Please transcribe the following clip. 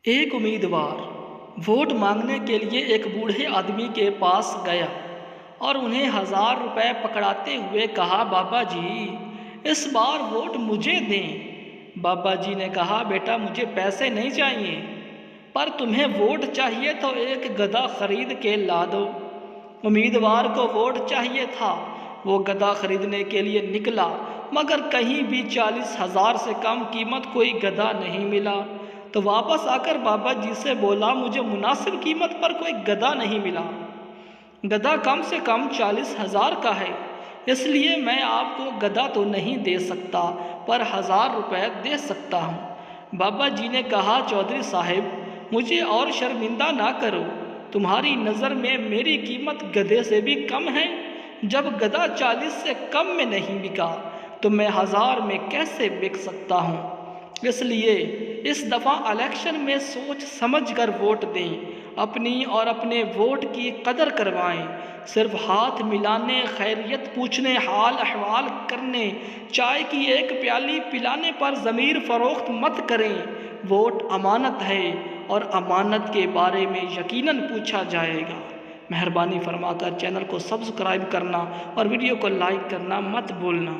एक उम्मीदवार वोट मांगने के लिए एक बूढ़े आदमी के पास गया और उन्हें 1000 रुपये पकड़ाते हुए कहा, बाबा जी इस बार वोट मुझे दें। बाबा जी ने कहा, बेटा मुझे पैसे नहीं चाहिए, पर तुम्हें वोट चाहिए तो एक गधा खरीद के ला दो। उम्मीदवार को वोट चाहिए था। वो गधा खरीदने के लिए निकला, मगर कहीं भी 40,000 से कम कीमत कोई गधा नहीं मिला। तो वापस आकर बाबा जी से बोला, मुझे मुनासिब कीमत पर कोई गधा नहीं मिला। गधा कम से कम 40,000 का है, इसलिए मैं आपको गधा तो नहीं दे सकता, पर 1000 रुपये दे सकता हूँ। बाबा जी ने कहा, चौधरी साहब मुझे और शर्मिंदा ना करो। तुम्हारी नज़र में मेरी कीमत गधे से भी कम है। जब गधा 40 से कम में नहीं बिका तो मैं 1000 में कैसे बिक सकता हूँ। इसलिए इस दफ़ा इलेक्शन में सोच समझ कर वोट दें। अपनी और अपने वोट की कदर करवाएं। सिर्फ हाथ मिलाने, खैरियत पूछने, हाल अहवाल करने, चाय की एक प्याली पिलाने पर ज़मीर फ़रोख्त मत करें। वोट अमानत है और अमानत के बारे में यकीनन पूछा जाएगा। मेहरबानी फरमाकर चैनल को सब्सक्राइब करना और वीडियो को लाइक करना मत भूलना।